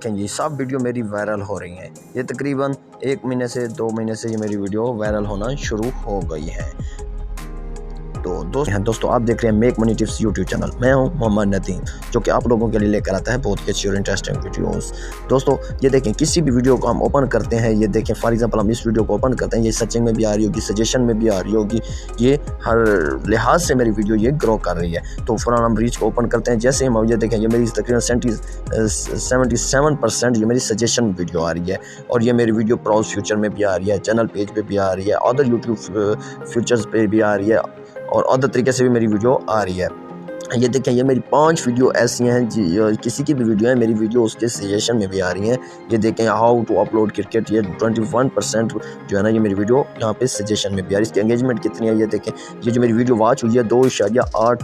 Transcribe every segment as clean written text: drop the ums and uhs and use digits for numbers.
دیکھیں یہ سب ویڈیو میری وائرل ہو رہی ہیں. یہ تقریباً 1 مہینے سے 2 مہینے سے یہ میری ویڈیو وائرل ہونا شروع ہو گئی ہے. تو دوستو آپ دیکھ رہے ہیں make money tips YouTube channel. میں ہوں محمد ندیم جو کہ آپ لوگوں کے لیے لے کر آتا ہے بہت ہی اچھی اور انٹرسٹنگ ویڈیوز. دوستو یہ دیکھیں کسی بھی ویڈیو کو ہم اوپن کرتے ہیں, یہ دیکھیں فار ایگزامپل ہم اس ویڈیو کو اوپن کرتے ہیں, یہ سرچنگ میں بھی آ رہی ہوگی, سجیشن میں بھی آ رہی ہوگی, یہ ہر لحاظ سے میری ویڈیو یہ گرو کر رہی ہے. تو فوراً ہم ریچ کو اوپن کرتے ہیں, جیسے ہم یہ دیکھیں یہ میری تقریباً 77% یہ میری سجیشن ویڈیو آ رہی ہے, اور یہ میری ویڈیو براؤز فیوچر میں بھی آ رہی ہے, چینل پیج پہ بھی آ رہی ہے, ادر یوٹیوب فیوچرز پہ بھی آ رہی ہے, اور ادر طریقے سے بھی میری ویڈیو آ رہی ہے. یہ دیکھیں یہ میری 5 ویڈیو ایسی ہیں کسی کی بھی ویڈیو ہے میری ویڈیو اس کے سجیشن میں بھی آ رہی ہیں. یہ دیکھیں ہاؤ ٹو اپلوڈ کرکٹ, یہ 21% جو ہے نا یہ میری ویڈیو یہاں پہ سجیشن میں بھی آ رہی ہے. اس کی انگیجمنٹ کتنی ہے یہ دیکھیں, یہ جو میری ویڈیو واچ ہوئی ہے 2.8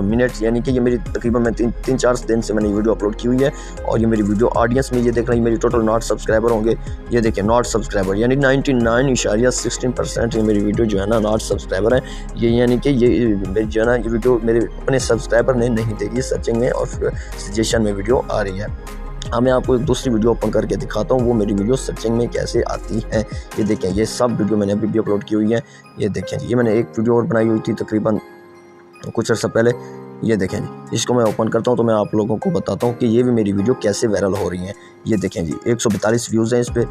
منٹ, یعنی کہ یہ میری تقریباً میں 3-4 دن سے میں نے یہ ویڈیو اپلوڈ کی ہوئی ہے. اور یہ میری ویڈیو آڈینس میں یہ دیکھ رہے ہیں میری ٹوٹل ناٹ سبسکرائبر ہوں گے, یہ دیکھیں ناٹ سبسکرائبر یعنی 99.16% یہ میری ویڈیو جو ہے نا ناٹ سبسکرائبر ہیں. یہ یعنی کہ یہ جو ہے نا یہ ویڈیو میرے اپنے سبسکرائبر نے نہیں دیکھی, سرچنگ میں اور سجیشن میں ویڈیو آ رہی ہے. میں آپ کو ایک دوسری ویڈیو اوپن کر کے دکھاتا ہوں وہ میری ویڈیو سرچنگ میں کیسے آتی ہیں. یہ دیکھیں یہ سب ویڈیو میں نے ابھی بھی اپلوڈ کی ہوئی ہے. یہ دیکھیں یہ میں نے ایک ویڈیو اور بنائی ہوئی تھی تقریباً کچھ عرصہ پہلے. یہ دیکھیں جی اس کو میں اوپن کرتا ہوں تو میں آپ لوگوں کو بتاتا ہوں کہ یہ بھی میری ویڈیو کیسے وائرل ہو رہی ہیں. یہ دیکھیں جی 142 ویوز ہیں اس پہ,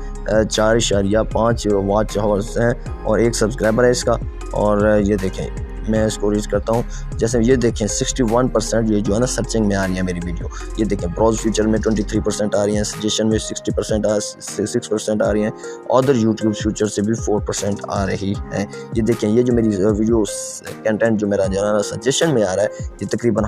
4.5 واچ ہاورز ہیں, اور 1 سبسکرائبر ہے اس کا. اور یہ دیکھیں میں اس کو ریچ کرتا ہوں, جیسے یہ دیکھیں 61% یہ جو ہے نا سرچنگ میں آ رہی ہے میری ویڈیو. یہ دیکھیں براؤز فیچر میں 23% آ رہی ہیں, سجیشن میں 6% آ رہی ہیں, ادر یوٹیوب فیچر سے بھی 4% آ رہی ہیں. یہ دیکھیں یہ جو میری ویڈیو کنٹینٹ جو میرا جو ہے نا سجیشن میں آ رہا ہے یہ تقریباً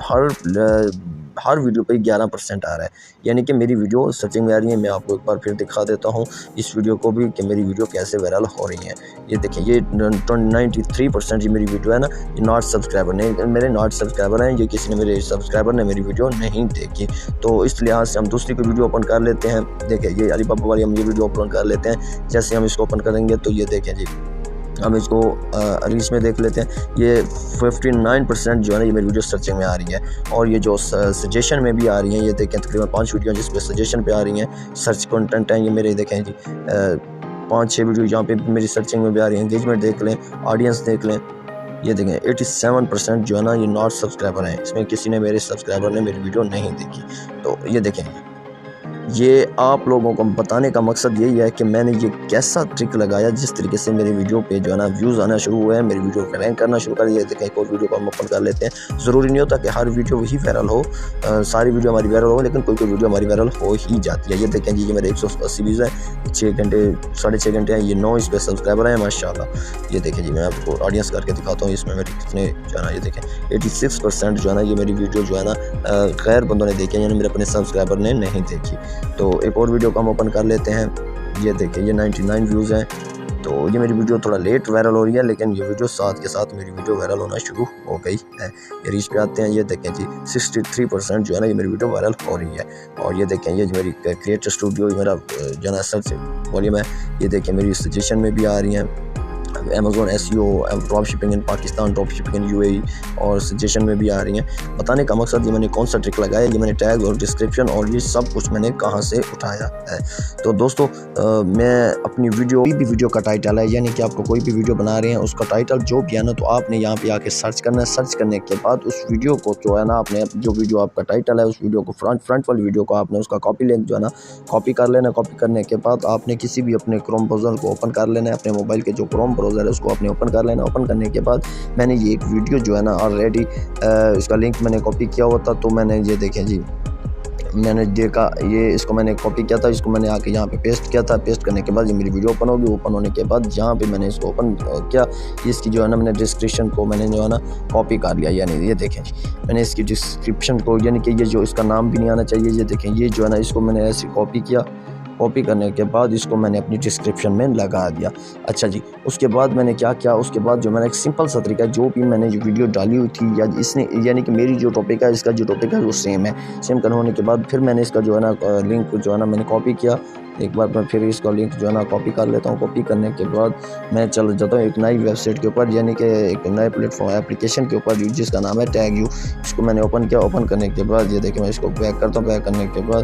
ہر ویڈیو پہ 11% آ رہا ہے, یعنی کہ میری ویڈیو سرچنگ میں آ رہی ہے. میں آپ کو ایک بار پھر دکھا دیتا ہوں اس ویڈیو کو بھی کہ میری ویڈیو کیسے وائرل ہو رہی ہیں. یہ دیکھیں یہ 93% یہ میری ویڈیو ہے نا یہ ناٹ سبسکرائبر نہیں, میرے ناٹ سبسکرائبر ہیں, یہ کسی نے میرے سبسکرائبر نے میری ویڈیو نہیں دیکھی. تو اس لحاظ سے ہم دوسری کوئی ویڈیو اوپن کر لیتے ہیں. دیکھیں یہ علی بابا والی ہم یہ ویڈیو اوپن کر لیتے ہیں. جیسے ہم اس کو اوپن کریں گے تو یہ دیکھیں جی ہم اس کو ریچ میں دیکھ لیتے ہیں. یہ 59% جو ہے نا یہ میری ویڈیو سرچنگ میں آ رہی ہے, اور یہ جو سجیشن میں بھی آ رہی ہیں. یہ دیکھیں تقریباً 5 ویڈیو جس پہ سجیشن پہ آ رہی ہیں, سرچ کنٹینٹ ہیں یہ میرے. دیکھیں جی 5-6 ویڈیو یہاں پہ میری سرچنگ میں بھی آ رہی ہیں. انگیجمنٹ دیکھ لیں, آڈینس دیکھ لیں. یہ دیکھیں 87% جو ہے نا یہ ناٹ سبسکرائبر ہیں, اس میں کسی نے میرے سبسکرائبر نے میری ویڈیو نہیں دیکھی. تو یہ دیکھیں یہ آپ لوگوں کو بتانے کا مقصد یہی ہے کہ میں نے یہ کیسا ٹرک لگایا جس طریقے سے میری ویڈیو پہ جو ہے نا ویوز آنا شروع ہوئے ہیں, میری ویڈیو کو رینک کرنا شروع کر. یہ دیکھیں ایک اور ویڈیو کو ہم اوپن کر لیتے ہیں. ضروری نہیں ہوتا کہ ہر ویڈیو وہی وائرل ہو, ساری ویڈیو ہماری وائرل ہو, لیکن کوئی ویڈیو ہماری وائرل ہو ہی جاتی ہے. یہ دیکھیں جی یہ میرے 180 ویوز ہیں, 6 گھنٹے 6.5 گھنٹے ہیں. یہ 9 اس پہ سبسکرائبر ہیں ماشاءاللہ. یہ دیکھیں جی میں آپ کو آڈینس کر کے دکھاتا ہوں اس میں میری کتنے جو ہے نا. یہ دیکھیں 86% جو ہے نا یہ میری ویڈیو جو ہے نا غیر بندوں نے دیکھی, یعنی میرے اپنے سبسکرائبر نے نہیں دیکھی. تو ایک اور ویڈیو کو ہم اوپن کر لیتے ہیں. یہ دیکھیں یہ 99 ویوز ہیں. تو یہ میری ویڈیو تھوڑا لیٹ وائرل ہو رہی ہے, لیکن یہ ویڈیو ساتھ کے ساتھ میری ویڈیو وائرل ہونا شروع ہو گئی ہے. یہ ریچ پہ آتے ہیں. یہ دیکھیں جی 63% جو ہے نا یہ میری ویڈیو وائرل ہو رہی ہے. اور یہ دیکھیں یہ جو میری کریٹر اسٹوڈیو میرا جو ہے نا سرچ والیوم ہے, یہ دیکھیں میری سجیشن میں بھی آ رہی ہیں. Amazon SEO, ڈراپ شپنگ ان پاکستان, ڈراپ شپنگ ان UAE, اور سجیشن میں بھی آ رہی ہیں. بتانے کا مقصد یہ میں نے کون سا ٹرک لگایا, یہ میں نے ٹیگ اور ڈسکرپشن اور یہ سب کچھ میں نے کہاں سے اٹھایا ہے. تو دوستو میں اپنی ویڈیو کوئی بھی ویڈیو کا ٹائٹل ہے, یعنی کہ آپ کو کوئی بھی ویڈیو بنا رہے ہیں اس کا ٹائٹل جو بھی ہے نا, تو آپ نے یہاں پہ آ کے سرچ کرنا ہے. سرچ کرنے کے بعد اس ویڈیو کو جو ہے نا آپ نے جو ویڈیو آپ کا ٹائٹل ہے اس ویڈیو کو فرنٹ والی ویڈیو کو آپ نے اس کا کاپی لنک جو ہے نا کاپی کر لینا. کاپی کرنے کے بعد آپ نے کسی بھی اپنے کروم براؤزر کو اوپن کر لینا ہے. اپنے موبائل کے جو کروم براؤزر ہے اس کو آپ نے اوپن کر لینا. اوپن کرنے کے بعد میں نے یہ ایک ویڈیو جو ہے نا آلریڈی اس کا لنک میں نے کاپی کیا ہوا تھا, تو میں نے یہ دیکھیں جی میں نے دیکھا یہ اس کو میں نے کاپی کیا تھا, اس کو میں نے آ کے یہاں پہ پیسٹ کیا تھا. پیسٹ کرنے کے بعد یہ میری ویڈیو اوپن ہوگی. اوپن ہونے کے بعد جہاں پہ میں نے اس کو اوپن کیا, اس کی جو ہے نا میں نے ڈسکرپشن کو میں نے جو ہے نا کاپی کر لیا. یعنی یہ دیکھیں میں نے اس کی ڈسکرپشن کو, یعنی کہ یہ جو اس کا نام بھی نہیں آنا چاہیے, یہ دیکھیں یہ جو ہے نا اس کو میں نے ایسے کاپی کیا. کاپی کرنے کے بعد اس کو میں نے اپنی ڈسکرپشن میں لگا دیا. اچھا جی اس کے بعد میں نے کیا کیا, اس کے بعد جو میں نے ایک سمپل سا طریقہ جو بھی میں نے جو ویڈیو ڈالی ہوئی تھی یا اس نے, یعنی کہ میری جو ٹاپک ہے اس کا جو ٹاپک ہے وہ سیم ہے. سیم کرنے ہونے کے بعد پھر میں نے اس کا جو ہے نا لنک جو ہے نا میں نے کاپی کیا. ایک بار میں پھر اس کا لنک جو ہے نا کاپی کر لیتا ہوں. کاپی کرنے کے بعد میں چل جاتا ہوں ایک نئی ویب سائٹ کے اوپر, یعنی کہ ایک نئے پلیٹ فارم اپلیکیشن کے اوپر جس کا نام ہے ٹیگ یو. اس کو میں نے اوپن کیا. اوپن کرنے کے بعد یہ دیکھیں میں اس کو بیک کرتا ہوں. بیک کرنے کے بعد